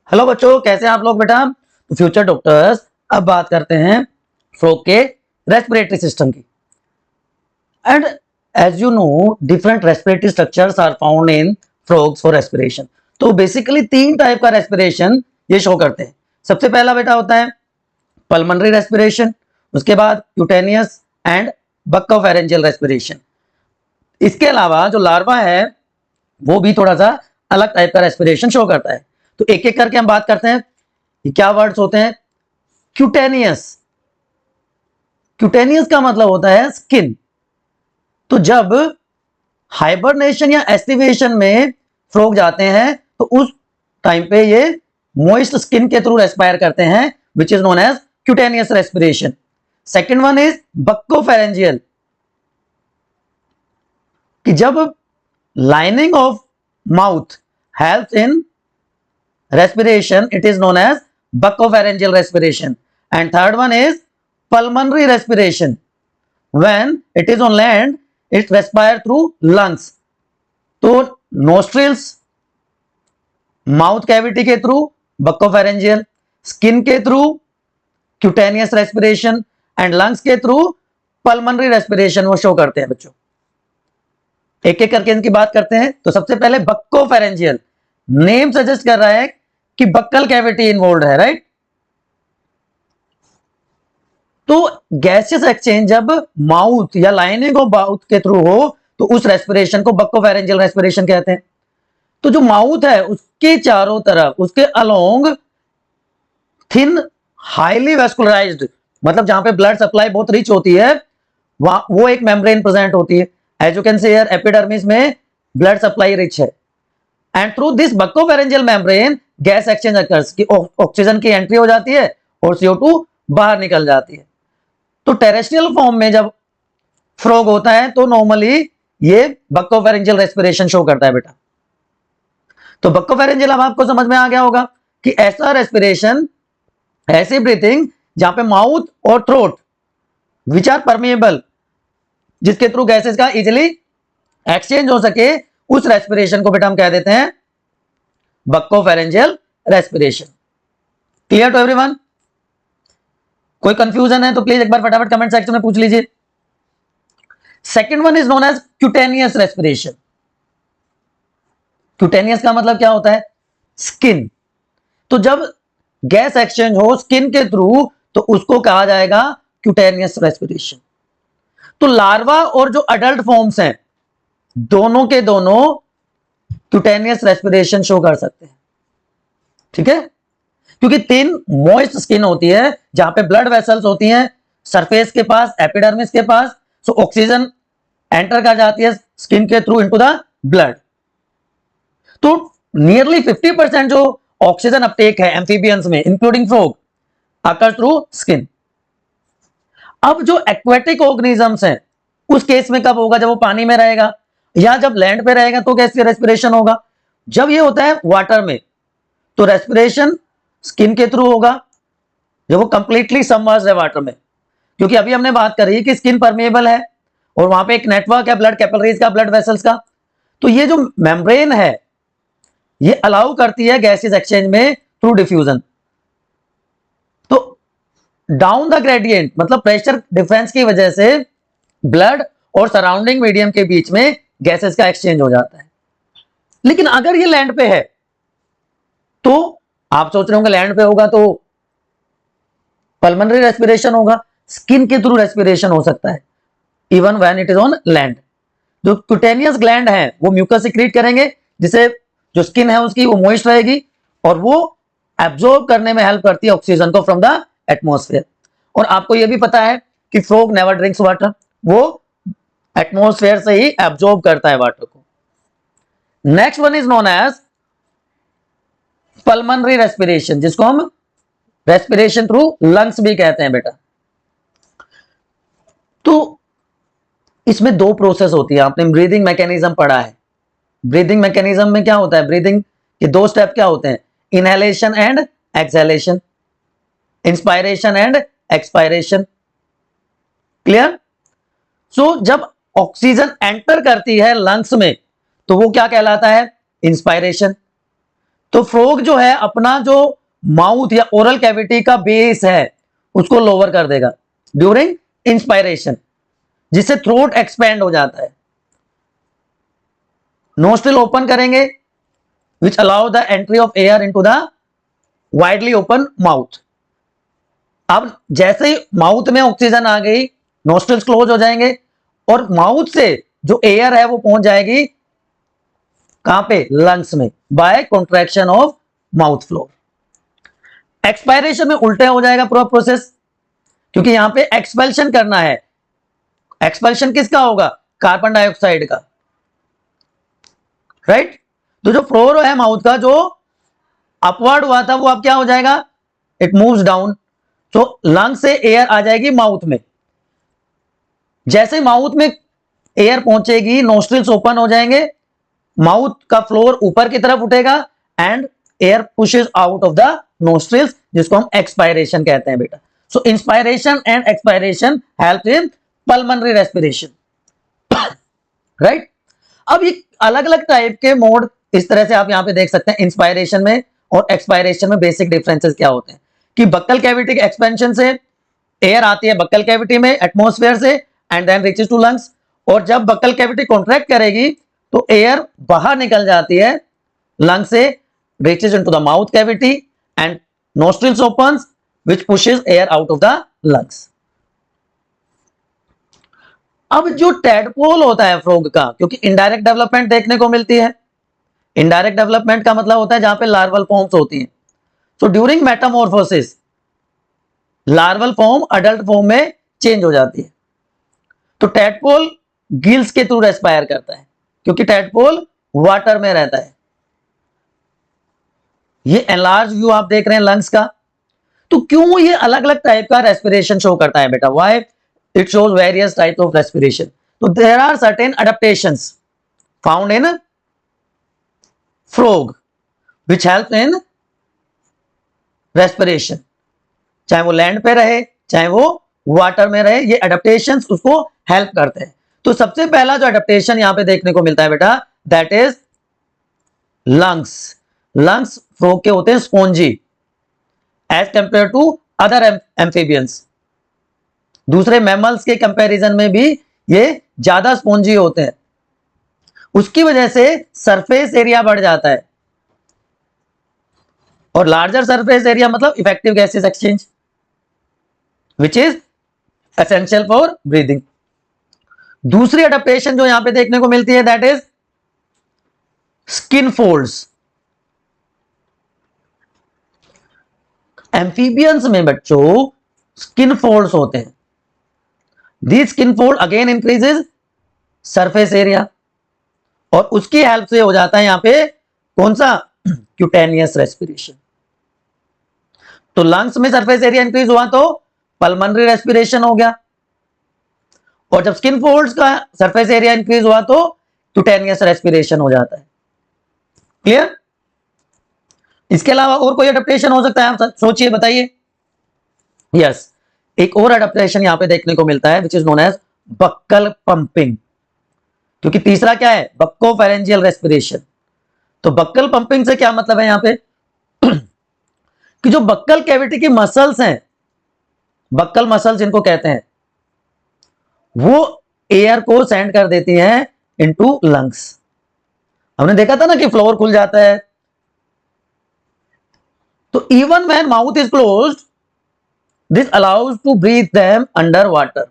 Hello बच्चों, कैसे हैं आप लोग बेटा। तो फ्यूचर डॉक्टर्स अब बात करते हैं फ्रॉग के रेस्पिरेटरी सिस्टम की। And as you know, different respiratory structures are found in frogs for respiration. तो बेसिकली तीन टाइप का रेस्पिरेशन ये शो करते हैं। सबसे पहला बेटा होता है पल्मोनरी रेस्पिरेशन, उसके बाद क्यूटेनियस एंड बक्कोफेरेंजियल रेस्पिरेशन। इसके अलावा जो लार्वा है वो भी थोड़ा सा अलग टाइप का रेस्पिरेशन शो करता है। तो एक एक करके हम बात करते हैं। ये क्या वर्ड्स होते हैं? क्यूटेनियस। क्यूटेनियस का मतलब होता है स्किन। तो जब हाइबरनेशन या एस्टिवेशन में फ्रॉग जाते हैं तो उस टाइम पे ये मॉइस्ट स्किन के थ्रू रेस्पायर करते हैं, which is known as cutaneous respiration. Second one is buccopharyngeal, कि जब lining of mouth helps in respiration, it is known as buccopharyngeal respiration. And third one is pulmonary respiration. When it is on land, it respires through lungs. तो nostrils, mouth cavity के through buccopharyngeal, skin के through cutaneous respiration and lungs के through pulmonary respiration वो show करते हैं बच्चों। एक एक करके इनकी बात करते हैं। तो सबसे पहले buccopharyngeal, नेम सजेस्ट कर रहा है कि बक्कल कैविटी इन्वॉल्व है, राइट। तो गैसियस एक्सचेंज जब माउथ या लाइनिंग ऑफ माउथ के थ्रू हो तो उस रेस्पिरेशन को बक्कोफेरेंजियल रेस्पिरेशन कहते हैं। तो जो माउथ है उसके चारों तरफ, उसके अलोंग थिन हाईली वेस्कुलराइज्ड, मतलब जहां पे ब्लड सप्लाई बहुत रिच होती है, वहां वो एक मेम्ब्रेन प्रेजेंट होती है। As you can see here, epidermis में ब्लड सप्लाई रिच है। And through this buccopharyngeal membrane gas exchange occurs, कि ऑक्सीजन की एंट्री हो जाती है और CO2 बाहर निकल जाती है। तो टेरेस्ट्रियल फॉर्म में जब फ्रॉग होता है तो नॉर्मली ये बक्कोफेरेंजियल रेस्पिरेशन शो करता है बेटा। तो बक्कोफेरेंजियल अब आपको समझ में आ गया होगा कि ऐसा रेस्पिरेशन, ऐसी ब्रीथिंग जहां पे माउथ और थ्रोट विच आर परमिएबल, जिसके थ्रू गैसेस का इजिली एक्सचेंज हो सके, उस रेस्पिरेशन को बेटा हम कह देते हैं buccopharyngeal respiration. Clear to everyone? कोई कंफ्यूजन है तो प्लीज एक बार फटाफट कमेंट सेक्शन में पूछ लीजिए। Second one is known as cutaneous respiration. Cutaneous का मतलब क्या होता है? स्किन। तो जब गैस एक्सचेंज हो स्किन के थ्रू तो उसको कहा जाएगा क्यूटेनियस रेस्पिरेशन। तो लार्वा और जो अडल्ट फॉर्म्स हैं दोनों के दोनों क्यूटेनियस रेस्पिरेशन शो कर सकते हैं, ठीक है। क्योंकि थिन मॉइस्ट स्किन होती है जहां पे ब्लड वेसल्स होती हैं सरफेस के पास, एपिडर्मिस के पास। सो ऑक्सीजन एंटर कर जाती है स्किन के थ्रू इनटू द ब्लड। तो नियरली 50% जो ऑक्सीजन अपटेक है एम्फीबियंस में इंक्लूडिंग फ्रॉग अकर थ्रू स्किन। अब जो एक्वेटिक ऑर्गेनिजम्स हैं उस केस में कब होगा? जब वो पानी में रहेगा या जब लैंड पे रहेगा तो कैसे रेस्पिरेशन होगा? जब ये होता है वाटर में तो रेस्पिरेशन स्किन के थ्रू होगा, जब वो कंप्लीटली सबमर्ज्ड है वाटर में। क्योंकि अभी हमने बात करी कि स्किन परमेबल है और वहां पे एक नेटवर्क है ब्लड कैपिलरीज का, ब्लड वेसल्स का। तो ये जो मेम्ब्रेन है ये अलाउ करती है गैसेस एक्सचेंज में थ्रू डिफ्यूजन। तो डाउन द ग्रेडियंट, मतलब प्रेशर डिफरेंस की वजह से ब्लड और सराउंडिंग मीडियम के बीच में गैसेस का एक्सचेंज हो जाता है। लेकिन अगर ये लैंड पे है तो आप सोच रहे होंगे लैंड पे होगा तो पल्मोनरी रेस्पिरेशन होगा, स्किन के थ्रू रेस्पिरेशन हो सकता है even when it is on land. जो क्यूटेनियस ग्लैंड है वो म्यूकस सिक्रीट करेंगे, जिससे जो स्किन है उसकी वो मॉइस्ट रहेगी और वो एब्जॉर्ब करने में हेल्प करती है ऑक्सीजन को फ्रॉम द एटमॉस्फेयर। और आपको यह भी पता है कि फ्रॉग नेवर ड्रिंक्स वाटर, वो एटमॉस्फेयर से ही एब्जॉर्ब करता है वाटर को। Next one is known as pulmonary respiration, जिसको हम रेस्पिरेशन थ्रू लंग्स भी कहते हैं बेटा। तो इसमें दो प्रोसेस होती है, आपने ब्रीदिंग मैकेनिज्म पढ़ा है। ब्रीदिंग मैकेनिज्म में क्या होता है? ब्रीदिंग के दो स्टेप क्या होते हैं? Inhalation and exhalation, inspiration and expiration. Clear? So जब ऑक्सीजन एंटर करती है लंग्स में तो वो क्या कहलाता है? इंस्पायरेशन। तो फ्रॉग जो है अपना जो माउथ या ओरल कैविटी का बेस है उसको लोअर कर देगा ड्यूरिंग इंस्पायरेशन, जिससे थ्रोट एक्सपेंड हो जाता है। नोस्ट्रिल ओपन करेंगे which allow the entry of air into the widely open mouth. अब जैसे ही माउथ में ऑक्सीजन आ गई, नोस्ट्रिल्स क्लोज हो जाएंगे और माउथ से जो एयर है वो पहुंच जाएगी कहां पे, लंग्स में, by contraction of mouth floor. Expiration में उल्टे हो जाएगा पूरा प्रोसेस, क्योंकि यहां पे एक्सपेल्शन करना है। एक्सपेल्शन किसका होगा, कार्बन डाइऑक्साइड का, राइट। तो जो फ्लोर है माउथ का जो अपवर्ड हुआ था वो अब क्या हो जाएगा, इट मूव्स डाउन, तो लंग से एयर आ जाएगी माउथ में। जैसे माउथ में एयर पहुंचेगी नोस्ट्रिल्स ओपन हो जाएंगे, माउथ का फ्लोर ऊपर की तरफ उठेगा and air pushes out of the nostrils, जिसको हम एक्सपायरेशन कहते हैं बेटा। So inspiration and expiration help in pulmonary respiration, right. अब ये अलग अलग टाइप के मोड इस तरह से आप यहां पे देख सकते हैं। इंस्पायरेशन में और एक्सपायरेशन में बेसिक डिफरेंसेस क्या होते हैं कि बक्कल कैविटी के एक्सपेंशन से एयर आती है बक्कल कैविटी में एटमॉस्फेयर से and then reaches to lungs, और जब बक्कल कैविटी कॉन्ट्रैक्ट करेगी तो एयर बाहर निकल जाती है लंग से, reaches into the mouth cavity and nostrils opens which pushes air out of the lungs. अब जो टैडपोल होता है फ्रॉग का, क्योंकि इनडायरेक्ट डेवलपमेंट देखने को मिलती है, इनडायरेक्ट डेवलपमेंट का मतलब होता है जहां पे लार्वल फॉर्म्स होती हैं। So during Metamorphosis larval form adult form में चेंज हो जाती है। तो टैडपोल गिल्स के थ्रू रेस्पायर करता है, क्योंकि टैडपोल वाटर में रहता है। ये एनलार्ज व्यू आप देख रहे हैं लंग्स का। तो क्यों ये अलग अलग टाइप का रेस्पिरेशन शो करता है बेटा, why it shows various type of respiration. तो there are certain adaptations found in frog which help in respiration, चाहे वो लैंड पे रहे चाहे वो वाटर में रहे, ये अडेप्टेशंस उसको हेल्प करते हैं। तो सबसे पहला जो अडेप्टेशन यहां पे देखने को मिलता है बेटा, that is lungs. Lungs frog के होते हैं spongy as compare to other amphibians. दूसरे मैमल्स के कंपैरिजन में भी ये ज्यादा स्पॉन्जी होते हैं, उसकी वजह से सरफेस एरिया बढ़ जाता है, और लार्जर सरफेस एरिया मतलब effective gases exchange which is essential for breathing. दूसरी अडेप्टेशन जो यहां पे देखने को मिलती है that is skin folds. Amphibians में बच्चों स्किन फोल्ड्स होते हैं। This skin fold again increases surface area, और उसकी हेल्प से हो जाता है यहां पे कौन सा, क्यूटेनियस रेस्पिरेशन। तो लंग्स में सरफेस एरिया इंक्रीज हुआ तो पल्मोनरी रेस्पिरेशन हो गया, और जब स्किन फोल्ड्स का सरफेस एरिया इंक्रीज हुआ तो क्यूटेनियस रेस्पिरेशन हो जाता है। क्लियर। इसके अलावा और कोई अडेप्टेशन हो सकता है, आप सोचिए बताइए। यस, एक और अडेप्टेशन यहां पे देखने को मिलता है which is known as buccal pumping, क्योंकि तीसरा क्या है, बक्कोफेरेंजियल रेस्पिरेशन। तो बक्कल पंपिंग से क्या मतलब है यहां पे कि जो बक्कल कैविटी की मसल्स हैं, बक्कल मसल्स इनको कहते हैं, वो एयर को सेंड कर देती हैं इनटू लंग्स। हमने देखा था ना कि फ्लोर खुल जाता है, तो even when mouth is closed this allows to breathe them under water.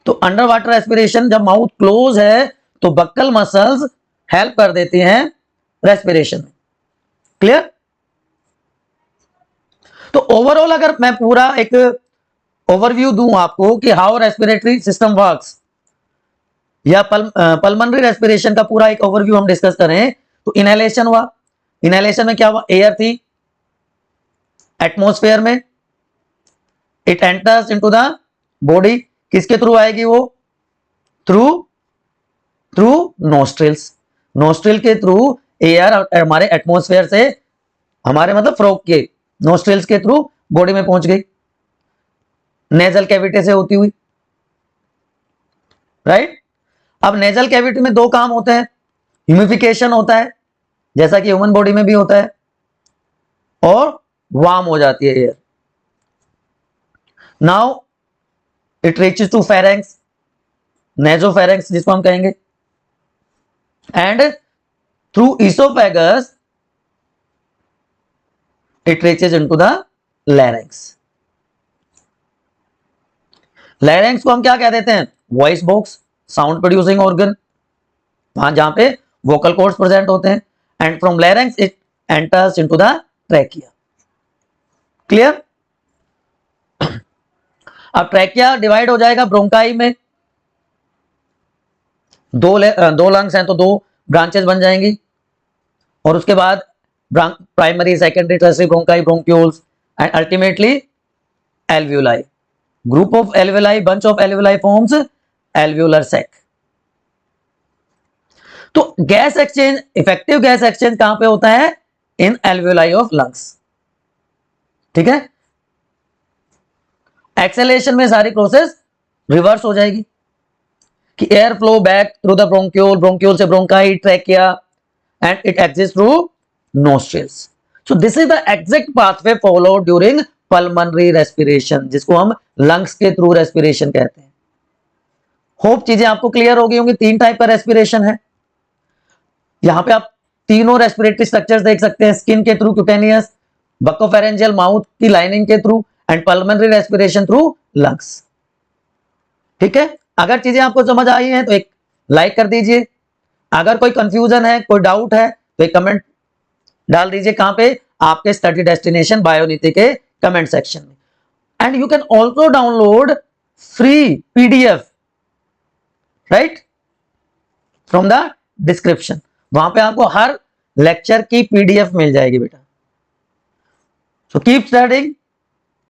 तो अंडर वाटर रेस्पिरेशन, जब माउथ क्लोज है तो बक्कल मसल्स हेल्प कर देती हैं रेस्पिरेशन में। क्लियर। तो ओवरऑल अगर मैं पूरा एक ओवरव्यू दूं आपको कि हाउ रेस्पिरेटरी सिस्टम वर्क्स, या पल्मोनरी रेस्पिरेशन का पूरा एक ओवरव्यू हम डिस्कस करें, तो इनहेलेशन हुआ। इनहेलेशन में क्या हुआ, एयर थी एटमॉस्फेयर में, it enters into the body, किसके थ्रू आएगी वो, थ्रू नोस्ट्रिल्स। नोस्ट्रिल के थ्रू एयर हमारे एटमॉस्फेयर से, हमारे मतलब फ्रॉग के नोस्ट्रिल्स के थ्रू बॉडी में पहुंच गई नेजल कैविटी से होती हुई, राइट। अब नेजल कैविटी में दो काम होते हैं, ह्यूमिफिकेशन होता है जैसा कि ह्यूमन बॉडी में भी होता है, और वार्म हो जाती है air. Now it reaches to pharynx, nasopharynx जिसको हम कहेंगे, and through oesophagus it reaches into the larynx. Larynx को हम क्या कह देते हैं? Voice box, sound producing organ, वहां जहां पे वोकल कॉर्ड्स प्रेजेंट होते हैं। And from larynx it enters into the trachea. Clear? अब ट्रैकिया डिवाइड हो जाएगा ब्रोंकाई में, दो लंग्स हैं तो दो ब्रांचेस बन जाएंगी, और उसके बाद primary, secondary, tertiary bronchi, bronchioles, and ultimately alveoli. Group of alveoli, bunch of alveoli forms alveolar sac. तो gas exchange, effective gas exchange कहां पे होता है? In alveoli of lungs. ठीक है? एक्सेलेशन में सारी प्रोसेस रिवर्स हो जाएगी कि air flow back through the bronchiole, bronchiole से bronchi, trachea, and it exist through nostrils. So this is the exact pathway followed during pulmonary respiration, जिसको हम लंग्स के थ्रू रेस्पिरेशन कहते हैं। होप चीजें आपको क्लियर हो गई होंगी। तीन टाइप का रेस्पिरेशन है। यहां पे आप तीनों रेस्पिरेटरी स्ट्रक्चर्स देख सकते हैं, स्किन के थ्रू क्यूटेनियस, बकोफेरेंजियल माउथ की लाइनिंग के through, and pulmonary respiration through lungs. ठीक है? अगर चीजें आपको समझ आई हैं तो एक लाइक कर दीजिए। अगर कोई कंफ्यूजन है, कोई डाउट है, तो एक कमेंट डाल दीजिए। कहां पे? आपके स्टडी डेस्टिनेशन बायोनीति के कमेंट सेक्शन में। And you can also download free PDF, right, from the description. वहां पे आपको हर लेक्चर की पीडीएफ मिल जाएगी बेटा। So keep studying,